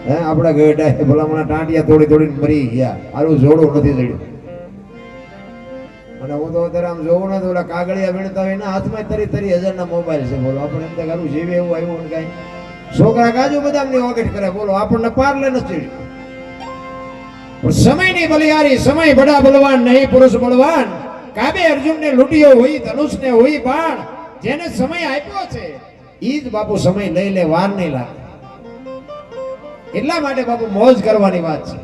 હે આપણા ગઢા ભલામણા ટાંટિયા તોડી તોડીને મરી ગયા, આરું જોડું નથી જડ્યું. અને હું તો અત્યારે આમ જોઉં ને તો ઓલા કાગળિયા વીણતા હોય એના હાથમાં તરી 30,000 મોબાઈલ છે. બોલો આપણે એમ તો ઘરું જીવે એવું આવ્યું ને કાંઈ છોકરા કાજુ બદામની વગેટ કરે. બોલો આપણને પારલે નથી ચડ્યું. પણ સમયની બલિયારી, સમય બડા બલવાન નહીં પુરુષ બળવાન. કાબે અર્જુનને લૂંટ્યો હોય, ધનુષને હોય બાણ. જેને સમય આપ્યો છે ઈ જ બાપુ સમય લઈ લે, વાર નહીં લાગે. એટલા માટે બાપુ મોજ કરવાની વાત છે.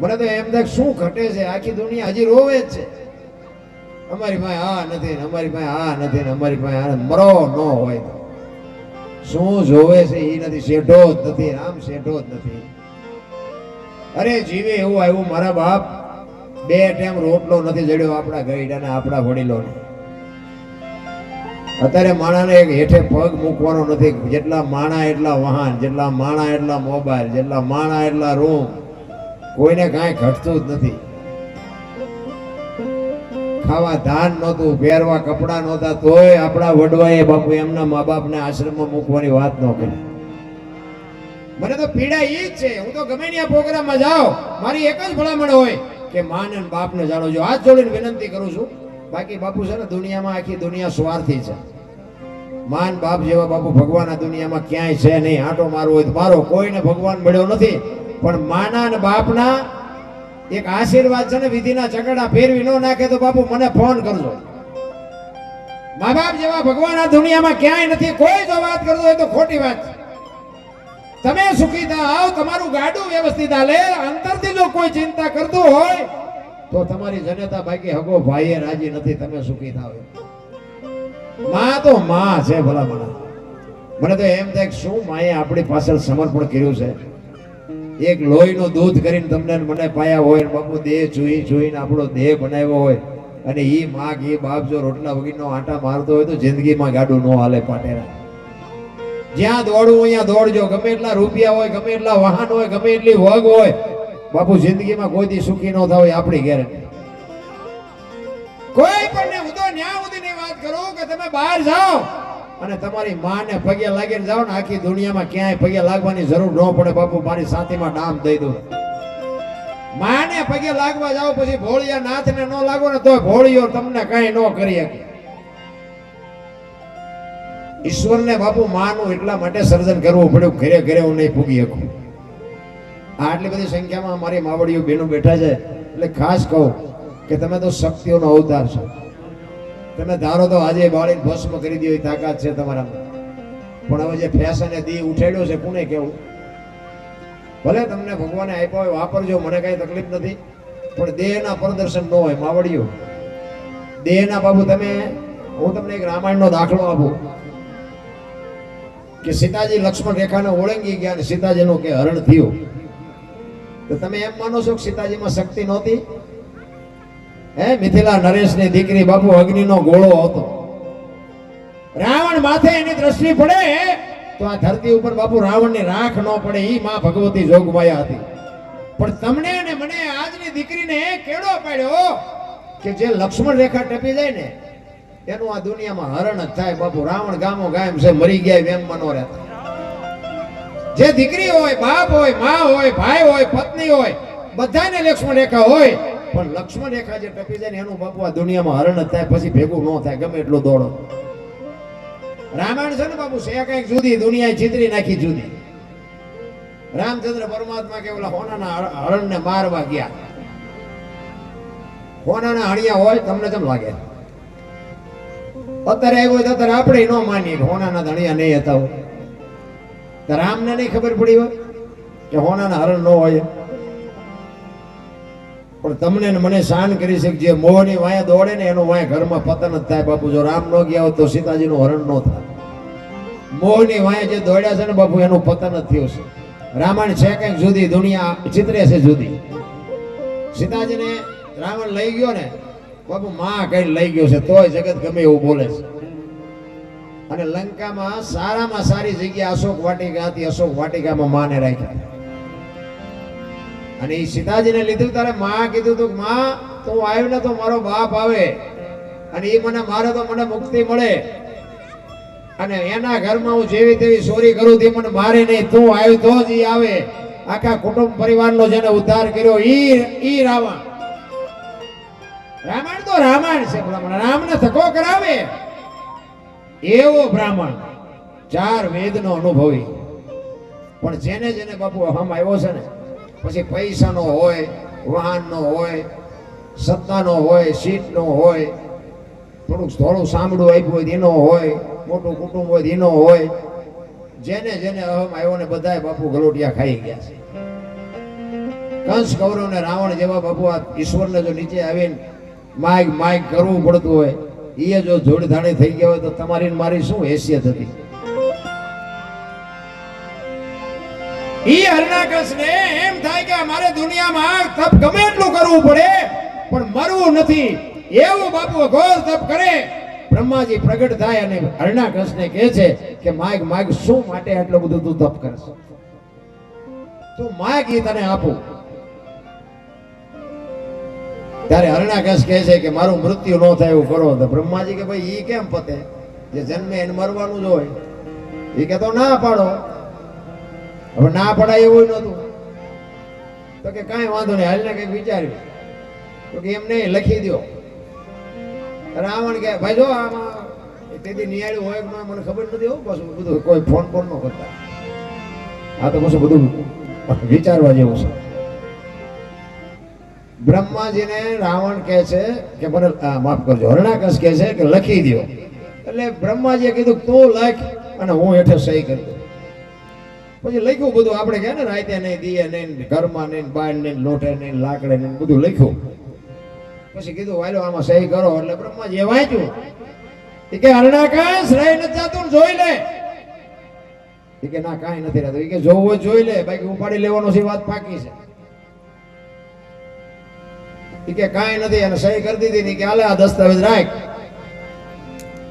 મને તો એમ થાય શું ઘટે છે, આખી દુનિયા હજી રોવે જ છે. અમારી પાસે આ નથી ને અમારી પાસે આ નથી ને અમારી પાસે આ મરો ન હોય તો શું જોવે છે એ નથી, શેઠો જ નથી, આમ શેઠો જ નથી. અરે જીવે એવું આવ્યું મારા બાપ, 2 ટાઈમ રોટલો નથી જડ્યો આપણા ગઈડાને, આપણા વડીલોને. અત્યારે માણાને એક હેઠે પગ મૂકવાનો નથી. જેટલા માણા એટલા વાહન, જેટલા માણા એટલા મોબાઈલ, જેટલા માણા એટલા રૂમ. કોઈને કાંઈ ઘટતું જ નથી. ખાવા ધાન નહોતું, પહેરવા કપડા નહોતા, તોય આપણા વડવાએ બાપુ એમના મા બાપને આશ્રમમાં મૂકવાની વાત ન કરી. મને તો પીડા એ જ છે. હું તો ગમે ત્યાં પ્રોગ્રામમાં જાઉં, મારી એક જ ભલામણ હોય કે માને અને બાપને જાણો છો. હાથ જોડીને વિનંતી કરું છું. બાકી બાપુ છે ને દુનિયામાં આખી દુનિયા સ્વાર્થી છે. માન બાપ જેવા બાપુ ભગવાન આ દુનિયામાં ક્યાંય છે નહીં. આંટો મારવો હોય તો મારો, કોઈને ભગવાન મળ્યો નથી. પણ માના અને બાપના એક આશીર્વાદ છે ને, વિધિના ચકડા ફેરવી ન નાખે તો બાપુ મને ફોન કરજો. મા બાપ જેવા ભગવાન આ દુનિયામાં ક્યાંય નથી. કોઈ જો વાત કરતો હોય તો ખોટી વાત છે. તમે સુખી થાઓ, તમારું ગાડું વ્યવસ્થિત હાલે, અંતરથી જો કોઈ ચિંતા કરતું હોય તો તમારી જનતા બાકી હગો ભાઈએ રાજી નથી. તમે સુખી થાઓ. માં તો માં છે ભલા મને. મને તો એમ થાય શું માએ આપણી પાછળ સમર્પણ કર્યું છે. એક લોહીનું દૂધ કરીને તમને મને પાયા હોય, બાપુ દેહ જોઈ જોઈને આપણો દેહ બનાવ્યો હોય, અને ઈ માં એ બાપ જો રોટલા વગીરનો આટા મારતો હોય તો જિંદગીમાં ગાડું ન હાલે પાટેરા. જ્યાં દોડવું અહીંયા દોડજો. ગમે એટલા રૂપિયા હોય, ગમે એટલા વાહન હોય, ગમે એટલી વગ હોય, બાપુ જિંદગીમાં કોઈ દી સુખી ન થાવ આપણી ગેરંટી. કોઈ પણ હું તો ન્યા સુધીની વાત કરું કે તમે બહાર જાઓ અને તમારી માને પગે લાગીને જાઓ ને, આખી દુનિયામાં ક્યાંય પગે લાગવાની જરૂર ન પડે. બાપુ મારી સાથીમાં ડામ દઈ દઉં. માને પગે લાગવા જાઓ પછી ભોળિયા નાથને ન લાગો ને તો ભોળિયો તમને કઈ ન કરી શકે. ઈશ્વરને બાપુ માનું એટલા માટે સર્જન કરવું પડ્યું, ઘરે ઘરે હું નહીં પૂગી શકું. આટલી બધી સંખ્યામાં મારી માવડીઓ બહેનો બેઠા છે. એટલે ખાસ કહું કે તમે તો શક્તિઓનો અવતાર છો. તમે ધારો તો આજે બાળીને ભસ્મ કરી દો એ તાકાત છે તમારામાં. પણ હવે જે ફેશને દી ઉઠાડ્યો છે કોને કેવું? ભલે તમને ભગવાને આપ્યા હોય વાપરજો, મને કઈ તકલીફ નથી. પણ દેહના પ્રદર્શન ન હોય. માવડીઓ દેહના બાબુ તમે, હું તમને એક રામાયણનો દાખલો આપું કે સીતાજી લક્ષ્મણ રેખાને ઓળંગી ગયા અને સીતાજીનું કે હરણ થયું. તો તમે એમ માનો છો કે સીતાજીમાં શક્તિ નહોતી? હે, મિથિલા નરેશની દીકરી બાપુ અગ્નિનો ગોળો હતો. રાવણ માથે એની દ્રષ્ટિ પડે તો આ ધરતી ઉપર બાપુ રાવણની રાખ ન પડે. ઈ માં ભગવતી જોગમાયા હતી. પણ તમને અને મને આજની દીકરીને કેળો પાડ્યો કે જે લક્ષ્મણ રેખા ટપી જાય ને એનું આ દુનિયામાં હરણ જ થાય. બાપુ રાવણ ગામો ગામ છે, મરી ગયા એમ મનો રહેતા. જે દીકરી હોય, બાપ હોય, માં હોય, ભાઈ હોય, પત્ની હોય, બધાને લક્ષ્મણ રેખા હોય. પણ લક્ષ્મણ રેખા જે ટપી જાય ને એનું બાપુ આ દુનિયામાં હરણ જ થાય. પછી ભેગું ન થાય ગમે એટલું દોડો. રામાયણ છે ને બાપુ છે કઈક જુદી, દુનિયાએ ચિતરી નાખી જુદી. રામચંદ્ર પરમાત્મા કે ઓલા હોનાના હરણને મારવા ગયા. હોનાના હણિયા હોય તમને કેમ લાગે? અત્યારે આવ્યો તો અત્યારે આપણે ન માનીએ કે હોનાના ધણિયા નહીં હતા હોય. રામને નહીં ખબર પડી હોય કે હોનાના હરણ ન હોય. પણ તમને ને મને શાન કરી છે કે જે મોહની વાયા દોડે ને એનું વાયા ઘરમાં પતન જ થાય. બાપુ જો રામ ન ગયા હોત તો સીતાજીનું હરણ ન થાય. મોહની વાયા જે દોડ્યા છે ને બાપુ એનું પતન જ થયું છે. રામાયણ છે કઈક જુદી, દુનિયા ચિત્રે છે જુદી. સીતાજીને રાવણ લઈ ગયો ને બાપુ માં કઈ લઈ ગયો છે તોય જગત ગમે એવું બોલે છે. અને લંકામાં સારામાં સારી જગ્યા અશોક વાટિકા હતી. અશોક વાટિકામાં માને રાખ્યા. અને એ સીતાજીને લીધું ત્યારે માં કીધું તું માં તું આવ્યો ને તો મારો બાપ આવે અને એ મને મારે તો મને મુક્તિ મળે. અને એના ઘરમાં હું જેવી તેવી ચોરી કરું તે મને મારે નહીં, તું આવ્યો તો જ ઈ આવે. આખા કુટુંબ પરિવારનો જેને ઉદ્ધાર કર્યો ઈ રાવણ. રામાયણ તો રામાયણ છે, રામને ધક્કો કરાવે એવો બ્રાહ્મણ, 4 વેદનો અનુભવી. પણ જેને જેને બાપુ હમ આવ્યો છે ને, પછી પૈસાનો હોય, વાહનનો હોય, સત્તાનો હોય, સીટનો હોય, થોડું સાંભળું આપ્યું હોય એનો હોય, મોટું કુટુંબ હોય એનો હોય, જેને જેને અહમ આવ્યો ને બધાય બાપુ ગલોટિયા ખાઈ ગયા છે. કંસ, કૌરવ ને રાવણ જેવા બાપુ આ ઈશ્વરને જો નીચે આવીને માઇક કરવું પડતું હોય, એ જો જોડધાણી થઈ ગયા હોય તો તમારી મારી શું હેસિયત હતી? ઈ હરણાકશને એમ થાય કે અમારે દુનિયામાં તપ ગમે એટલું કરવું પડે પણ મરવું નથી, એવું બાપુ ઘોર તપ કરે. બ્રહ્માજી પ્રગટ થાય અને હરણાકશને કહે છે કે માગ શું માટે આટલું બધું તું તપ કરશ? તું માગ, ઈ તને આપું. ત્યારે હરણાકશ કહે છે કે મારું મૃત્યુ ન થાય એવું કરો. તો બ્રહ્માજી કે ભાઈ ઈ કેમ પતે? જે જન્મે એને મરવાનું જ હોય. એ કે તો ના પાડો. હવે ના પડાય એવું નતું. તો કે કાંઈ વાંધો નહીં, હાલને કંઈક વિચાર્યું. તો કે એમ નહીં, લખી દો. રાવણ કે ભાઈ જો આમાં તેથી નિયાળ્યું હોય કે મને ખબર નથી. એવું પાછું બધું કોઈ ફોન ન કરતા. આ તો પાછું બધું વિચારવા જેવું છે. બ્રહ્માજીને રાવણ કહે છે કે મને માફ કરજો, હરણાકશ કહે છે કે લખી દો. એટલે બ્રહ્માજીએ કીધું તું લખ અને હું હેઠે સહી કરી દઉં. પછી લખ્યું બધું. આપણે કહે ને રાતે નહીં, દીએ નહીં, ઘરમાં નહીં, બાર નહીં, લોટે નહીં, લાકડે નહીં, બધું લખ્યું. પછી કીધું વાલો આમાં સહી કરો. એટલે બ્રહ્માજીએ વાંચ્યું કે હરણાકશ રહી નથી જાતું, જોઈ લે. એ કે ના કાંઈ નથી રહેતું. એ કે જોવું હોય જોઈ લે, બાકી ઉપાડી લેવાનો છે, વાત પાકી છે. એ કે કાંઈ નથી, અને સહી કરી દીધી. કે હાલે આ દસ્તાવેજ રાખ.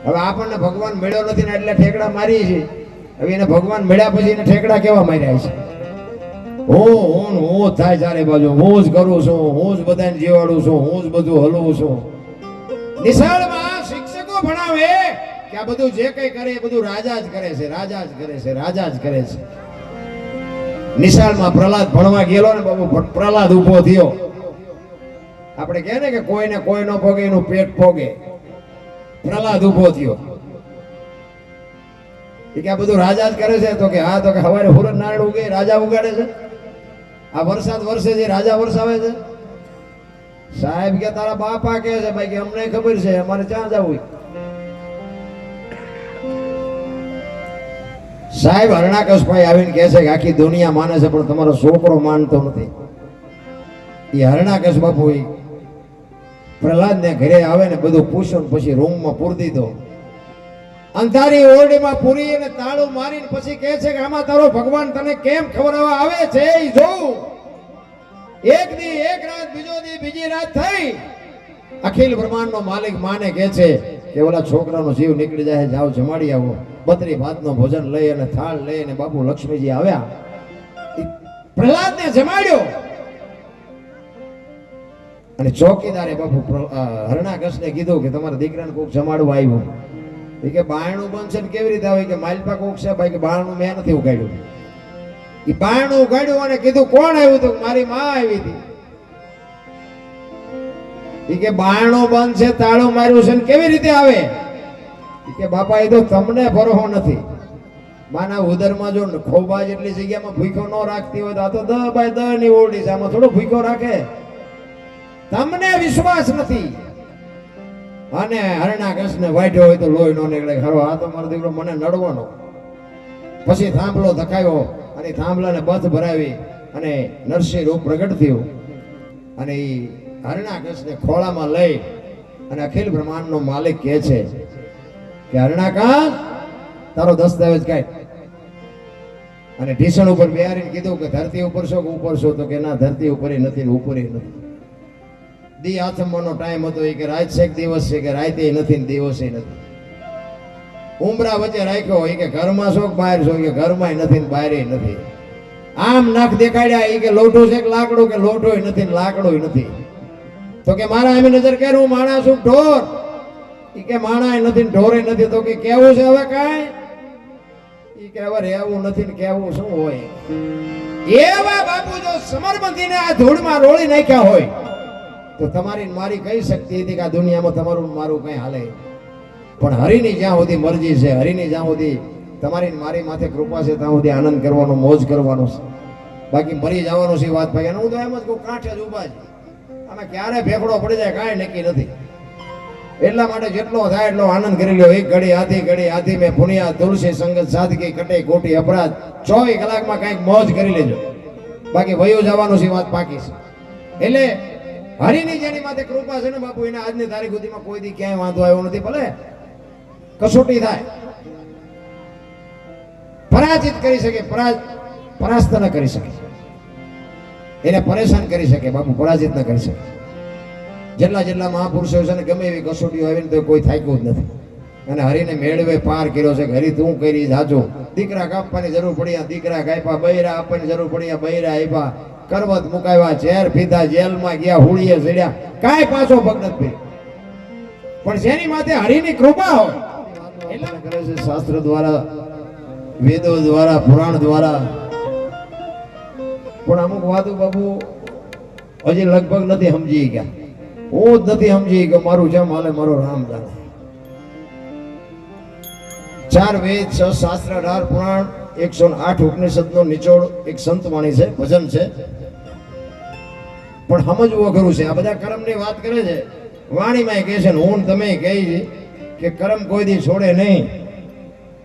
હવે આપણને ભગવાન મળ્યો નથી ને એટલે ઠેકડા મારી છે. હવે એને ભગવાન મળ્યા પછી એને ઠેકડા કેવા માર્યા છે? હું થાય ચારે બાજુ, હું જ કરું છું, હું જ બધાને જીવાડું છું, હું જ બધું હલવું છું. નિશાળમાં શિક્ષકો ભણાવે કે આ બધું જે કઈ કરે એ બધું રાજા જ કરે છે, રાજા જ કરે છે, રાજા જ કરે છે. નિશાળમાં પ્રહલાદ ભણવા ગયેલો ને બાબુ, પ્રહલાદ ઉભો થયો. આપણે કહે ને કે કોઈને કોઈ ન પોગે એનું પેટ પોગે. પ્રહલાદ ઉભો થયો. કે આ બધું રાજા જ કરે છે? તો કે હા. તો કે હવારે હુરત નારાયણ ઉગે રાજા ઉગાડે છે? આ વરસાદ વરસે છે રાજા વરસાવે છે? સાહેબ કે તારા બાપા કે છે ભાઈ કે અમને ખબર છે, અમારે ક્યાં જવું? સાહેબ હરણાકશભાઈ આવીને કહે છે કે આખી દુનિયા માને છે પણ તમારો છોકરો માનતો નથી. એ હરણાકશ બાપુ પ્રહલાદ ને ઘરે આવે ને બધું પૂછ્યું, પછી રૂમમાં પૂરી દીધો. અંધારી ઓરડીમાં પૂરી અને તાળું મારીને પછી કહે છે કે આમાં તારો ભગવાન તને કેમ ખવડાવવા આવે છે એ જોઉં. એક દી એક રાત, બીજો દી બીજી રાત થઈ. અખિલ બ્રહ્માંડનો માલિક માને કહે છે કે ઓલા છોકરાનો જીવ નીકળી જાય, જાઓ જમાડી આવો. 32 ભાતનો ભોજન લઈ અને થાળ લઈ અને બાપુ લક્ષ્મીજી આવ્યા. પ્રહલાદને જમાડ્યો. અને ચોકીદારે બાપુ હરણાકશને કીધું કે તમારા દીકરાને કોક જમાડવા આવ્યું. એ કે બાયણું બનશે ને કેવી રીતે આવે? કે માલપા કોક છે ભાઈ, કે બાયણું મેં નથી ઉગાડ્યું. એ બાયણું ઉગાડ્યું અને કીધું કોણ આવ્યું? તો મારી માં આવી હતી. એ કે બાયણું બંધ છે, તાળું માર્યું છે ને કેવી રીતે આવે? એ કે બાપા એ તો તમને ભરોહો નથી. માના ઉદરમાં જો ખોબા જેટલી જગ્યામાં ભૂખ્યો ન રાખતી હોય તો આ તો 10 બાય 10 ની ઓરડી છે, આમાં થોડો ભૂખ્યો રાખે? તમને વિશ્વાસ નથી. અને હરણાકશને વાઢ્યો હોય તો લોહી નો નીકળે. ખરો આ તો મારો દીકરો મને નડવાનો. પછી થાંભલો ધકાયો અને થાંભલાને બથ ભરાવી અને નરસિંહ રૂપ પ્રગટ થયું. અને એ હરણાકશને ખોળામાં લઈ અને અખિલ બ્રહ્માંડનો માલિક કહે છે કે હરણાકશ તારો દસ્તાવેજ કાઢ. અને ઢીસણ ઉપર બેહારીને કીધું કે ધરતી ઉપર છો કે ઉપર છો? તો કે ના, ધરતી ઉપર નથી, ઉપર નથી. દી આથમવાનો ટાઈમ હતો. એ કે રાત શેક દિવસ છે? કે રાતે નથી ને દિવસે નથી. ઉમરા વચ્ચે રાખ્યો. એ કે ઘરમાં છો કે બહાર છો? કે ઘરમાં નથી ને બહાર નથી. આમ નખ દેખાડ્યા. એ કે લોઢું છે કે લાકડું? કે લોઢું નથી ને લાકડું નથી. તો કે મારા એમ નજર કર, હું માણસ છું ઢોર. ઈ કે માણાય નથી ને ઢોરે નથી તો કે કેવું છે હવે કાંઈ ઈ કે હવે રહેવું નથી ને કેવું શું હોય એવા બાપુ જો સમરબંધીને આ ધૂળમાં રોળી નાખ્યા હોય તો તમારી મારી કઈ શક્તિ હતી કે આ દુનિયામાં તમારું મારું કઈ હાલે પણ હરિની જ્યાં સુધી મરજી છે હરિની જ્યાં સુધી તમારી મારી માથે કૃપા છે ત્યાં સુધી આનંદ કરવાનો મોજ કરવાનો છે બાકી મરી જવાનું છે વાત ભાઈ હું તો એમ જ કહું કાંઠે જ ઉભા છે આમાં ક્યારે ભેગડો પડી જાય કાંઈ નક્કી નથી એટલા માટે જેટલો થાય એટલો આનંદ કરી લ્યો એક ઘડી આધી મેં પુણ્યા તુલસી સંગત સાદગી કટે કોટી અપરાધ 24 કલાકમાં કંઈક મોજ કરી લેજો બાકી વયું જવાનું છે વાત પાકી છે એટલે હરિની જેની માથે કૃપા છે ને બાપુ એને આજની તારીખ સુધીમાં કોઈ દી ક્યાંય વાંધો આવ્યો નથી ભલે કસોટી થાય પરાજિત કરી શકે પરાસ્ત ન કરી શકે એને પરેશાન કરી શકે બાપુ પરાજિત ન કરી શકે જેટલા મહાપુરુષો છે ને ગમે એવી કસોટીઓ આવી ને તો કોઈ થાક્યું જ નથી અને હરિને મેળવે પાર કર્યો છે હરી તું કરી જાજો દીકરા કાપવાની જરૂર પડી દીકરા કાપ્યા બૈરા આપવાની જરૂર પડી બૈરા આપ્યા કરવત મુકાવ્યા ઝેર પીધા જેલમાં ગયા હુળીએ ચડ્યા કાંઈ પાછો પગ નથી પીડ્યો પણ જેની માથે હરિની કૃપા હોય એટલે કરે છે શાસ્ત્ર દ્વારા વેદો દ્વારા પુરાણ દ્વારા પણ અમુક વાતો બાપુ હજી લગભગ નથી સમજી ગયા હું જ નથી સમજી કે મારું જેમ હાલે મારો રામ જાણે 4 વેદ 6 શાસ્ત્ર 18 પુરાણ 108 ઉપનિષદ નો નિચોડ એક સંત વાણી છે ભજન છે પણ સમજવું અઘરું છે આ બધા કર્મની વાત કરે છે વાણીમાં કહે છે હું તમે કહે છે કે કર્મ કોઈ દી છોડે નહીં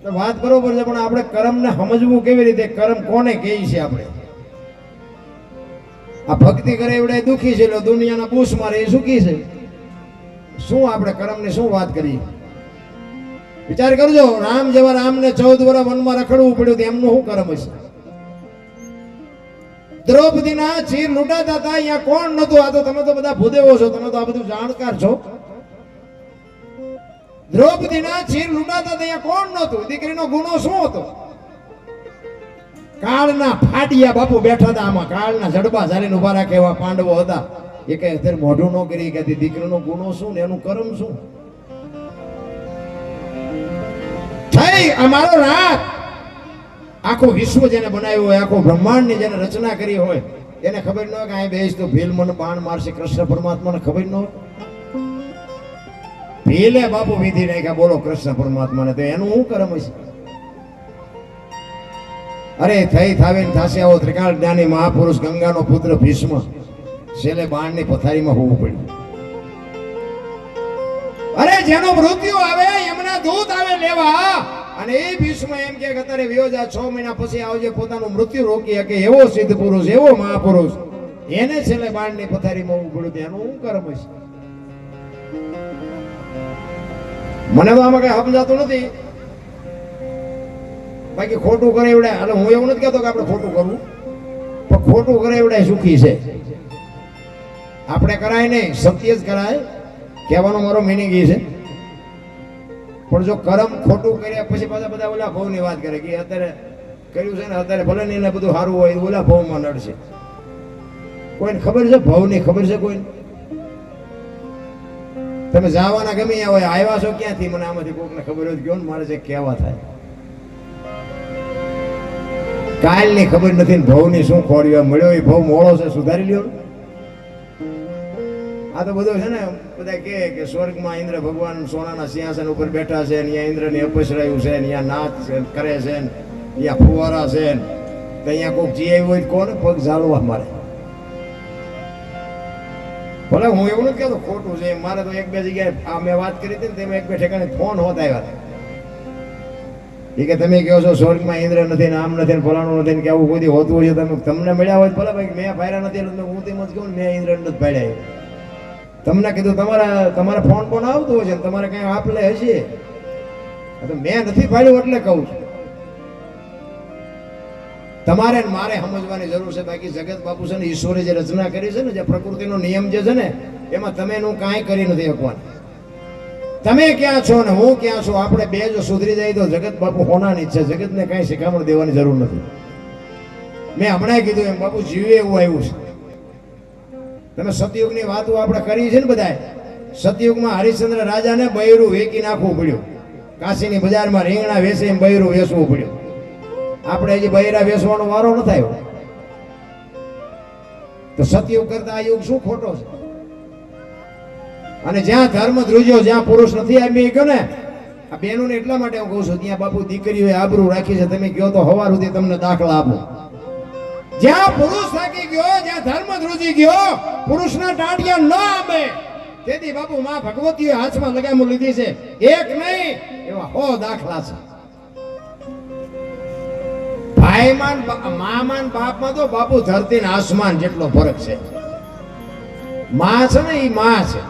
તો વાત બરોબર છે પણ આપણે કર્મને સમજવું કેવી રીતે કર્મ કોને કહે છે આપણે આ ભક્તિ કરે એવડે દુખી છે દુનિયાના બૂસ મારે એ સુખી છે શું આપણે કર્મની શું વાત કરીએ વિચાર કરજો રામ જેવા રામને 14 વર્ષ વનમાં રખડવું પડ્યું એમનું શું કર્મ હશે દ્રૌપદીના ચીર લૂંટાતા હતા અહીંયા કોણ નતું આ તો તમે તો બધા ભૂદેવો છો તમે તો આ બધું જાણકાર છો દ્રૌપદીના ચીર લૂંટાતા હતા અહીંયા કોણ નતું દીકરીનો ગુનો શું હતો કાળના ફાડિયા બાપુ બેઠા હતા આમાં કાળના જડબા ઝાલીને ઉભા રાખે એવા પાંડવો હતા એ કઈ અત્યારે મોઢું ન કરી કે દીકરીનો ગુનો શું ને એનું કર્મ શું થઈ અમારો રાત આખું વિશ્વ જેને બનાવ્યું હોય આખો બ્રહ્માંડની જેને રચના કરી હોય એને ખબર ન હોય કે અહીં બેસ તો ભીલ મને બાણ મારશે કૃષ્ણ પરમાત્માને ખબર ન હોય ભીલે બાપુ વિધિ નાખ્યા બોલો કૃષ્ણ પરમાત્માને તો એનું શું કર્મ હશે અરે થઈ થાવે થાશે આવો ત્રિકાળ જ્ઞાની મહાપુરુષ ગંગાનો પુત્ર ભીષ્મ છેલ્લે બાણની પથારીમાં હોવું પડ્યું અરે જેનો મૃત્યુ આવે એમના દૂત આવે લેવા અને એ ભીષ્મ એમ કે અત્યારે વિયો જા 6 મહિના પછી આવજે પોતાનું મૃત્યુ રોકી શકે એવો સિદ્ધ પુરુષ એવો મહાપુરુષ એને છેલ્લે બાણની પથારીમાં હોવું પડ્યું એનું શું કર્મ છે મને તો આમાં કઈ સમજાતું નથી બાકી ખોટું કરે એવડે એટલે હું એવું નથી કહેતો કે આપણે ખોટું કરવું પણ ખોટું કરે એવડે સુખી છે આપણે કરાય નહીં સત્ય જ કરાય કહેવાનો મારો મિનિંગ એ છે પણ જો કર્મ ખોટું કર્યા પછી પાછા બધા ઓલા ભાવની વાત કરે કે અત્યારે કર્યું છે ને અત્યારે ભલે નહીં બધું સારું હોય ઓલા ભાવમાં નડશે કોઈને ખબર છે ભાવની ખબર છે કોઈને તમે જવાના ગમે હોય આવ્યા છો ક્યાંથી મને આમાંથી કોકને ખબર હોય ગયો ને મારે છે કહેવા થાય કાલની ખબર નથી ને ભાવની શું ખોડ્યો મળ્યો એ ભાવ મોળો છે સુધારી લ્યો આ તો બધું છે ને બધા કે સ્વર્ગમાં ઇન્દ્ર ભગવાન સોનાના સિંહાસન ઉપર બેઠા છે અહીંયા ઇન્દ્રની અપસરાયું છે અહીંયા નાચ કરે છે અહીંયા ફુવારા છે તો અહીંયા કોઈક જી આવ્યું હોય કોને પગ ઝાલવા મારે ભલે હું એવું નથી કહેતો ખોટું છે મારે તો 1-2 જગ્યાએ આ મેં વાત કરી હતી ને તેમાં 1-2 ઠેકાણે ફોન હોત આવ્યા એ કે તમે કહો છો સ્વર્ગમાં ઇન્દ્ર નથી ને આમ નથી ને ફલાણું નથી ને કે આવું કોઈ હોતું હોય તમે તમને મળ્યા હોય ભલે ભાઈ મેં ફાયરા નથી એટલે હું તેમ જ કહું મેં ઇન્દ્ર નથી ફાડ્યા તમને કીધું તમારા ફોન આવતો હોય છે તમારે કઈ આપલે હશે મેં નથી ફાડ્યું એટલે કહું છું તમારે મારે સમજવાની જરૂર છે બાકી જગત બાપુ છે ને ઈશ્વરે જે રચના કરી છે ને જે પ્રકૃતિનો નિયમ જે છે ને એમાં તમે એનું કાંઈ કરી નથી શકવાનું તમે ક્યાં છો ને હું ક્યાં છું આપણે બે જો સુધરી જાય તો જગત બાપુ હોનાની છે જગતને કાંઈ શિખામણ દેવાની જરૂર નથી મેં હમણાં કીધું એમ બાપુ જીવે એવું આવ્યું છે તમે સતયુગની વાતો આપણે કરી છે ને બધા સતયુગમાં હરિશ્ચંદ્ર રાજાને બૈરું વેચી નાખવું પડ્યું. કાશીની બજારમાં રીંગણા વેચીને બૈરું વેચવું પડ્યું. આપણે હજી બૈરા વેચવાનો વારો ન થાય. તો સતયુગ કરતા આ યુગ શું ખોટો છે? અને જ્યાં ધર્મ ધ્રુજ્યો, જ્યાં પુરુષ નથી આવી ગયો ને, આ બહેનોને એટલા માટે હું કહું છું, ત્યાં બાપુ દીકરીઓએ આબરૂ રાખી છે. તમે કહો તો હવાર સુધી તમને દાખલા આપો. જ્યાં પુરુષ થાકી ગયો, જ્યાં ધર્મ ધ્રુજી ગયો, પુરુષના ટાંટિયા ન આમે, તેથી બાપુ માં ભગવતીએ હાથમાં લગામું લીધી છે. એક નહીં, એવા 100 દાખલા છે. ભાઈમાન મામાન બાપમાં તો બાપુ ધરતી ને આસમાન જેટલો ફરક છે. માં છે ને, એ માં છે.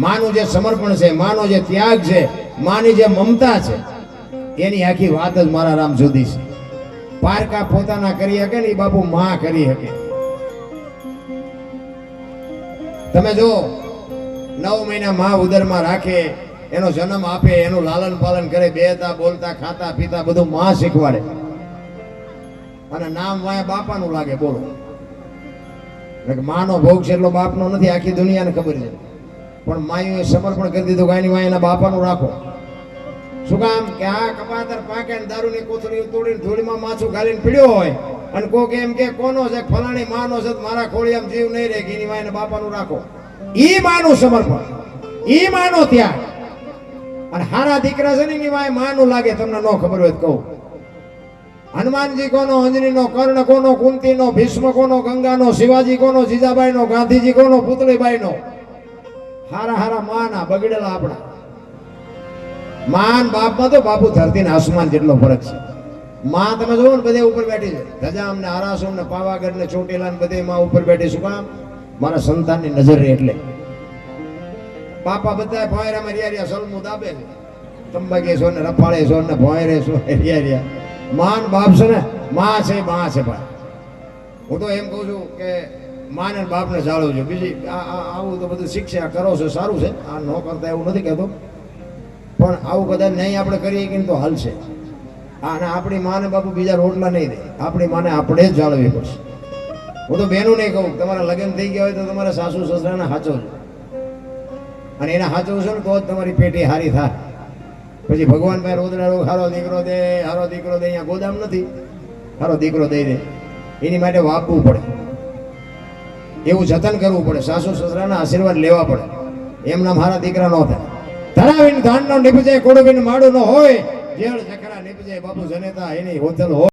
માનું જે સમર્પણ છે, માનો જે ત્યાગ છે, માની જે મમતા છે, એની આખી વાત જ મારા રામ જુદી છે. પારકા પોતાના કરી શકે ને, એ બાપુ માં કરી શકે. તમે જો 9 મહિના માં ઉદરમાં રાખે, એનો જન્મ આપે, એનું લાલન પાલન કરે, બેહતા બોલતા ખાતા પીતા બધું માં શીખવાડે. અને નામ વાય બાપાનું લાગે. બોલો, માનો ભોગ છે એટલો બાપનો નથી, આખી દુનિયાને ખબર છે. પણ માયુએ સમર્પણ કરી દીધું કે આની વાય એના બાપાનું રાખો. શું કામ? કે આ કપાતર પાકે દારૂની કોથળી તોડીને ધૂળમાં માછું ગાલીને પીડ્યો હોય, અને કોક એમ કે કોનો છે, ફલાણી માનો છે, મારા ખોળિયામાં જીવ નહીં રહે, કે એની વાય બાપાનું રાખો. ઈ માનું સમર્પણ, ઈ માનો ત્યાગ. અને હારા દીકરા છે ને, એની વાય માનું લાગે. તમને ન ખબર હોય તો કહું, હનુમાનજી કોનો, અંજનીનો, કર્ણ કોનો, કુંતીનો, ભીષ્મ કોનો, ગંગાનો, શિવાજી કોનો, જીજાબાઈનો, ગાંધીજી કોનો, પુતળીબાઈનો. હારા હારા માના બગડેલા આપણા. માન બાપમાં તો બાપુ ધરતી ને આસમાન જેટલો ફરક છે. માં તમે જોવો ને, બધે ઉપર બેઠી છે. ધજામ ને આરાસોમ ને પાવાગઢ ને ચોટીલા ને બધે માં ઉપર બેઠી. શું કામ? મારા સંતાનની નજર રહે એટલે. બાપા બધા ભોયરામાં રિયા સલમું દાબે છે, તંબાકેશ્વર ને રફાળેશ્વર ને ભોયરેશ્વર રિયા. માન બાપ છે ને, માં છે, માં છે ભાઈ. હું તો એમ કહું છું કે માં ને બાપ ને જાળવું છું. બીજી આવું તો બધું શિક્ષા કરો છો, સારું છે. આ ન કરતા એવું નથી કહેતો, પણ આવું કદાચ નહીં આપણે કરીએ કે તો હાલશે. અને આપણી માને બાપુ બીજા રોટલા નહીં દે. આપણી માને આપણે જ જાળવવી પડશે. હું તો બહેનું નહીં કહું, તમારા લગ્ન થઈ ગયા હોય તો તમારા સાસુ સસરાને હાચવજો. અને એને હાચવશો ને તો જ તમારી પેટી હારી થાય. પછી ભગવાન ભાઈ રોદડા રોગ, હારો દીકરો દે, હારો દીકરો દે. અહીંયા ગોદામ નથી, હારો દીકરો દઈ દે. એની માટે વાપવું પડે, એવું જતન કરવું પડે, સાસુ સસરાના આશીર્વાદ લેવા પડે. એમના મારા દીકરા ન થાય. ધરાવીને ધાન નો નીપજે, કોડવીને માડું ન હોય, જેળ જખરા નીપજે બાપુ જનેતા એની હોતલ હોય.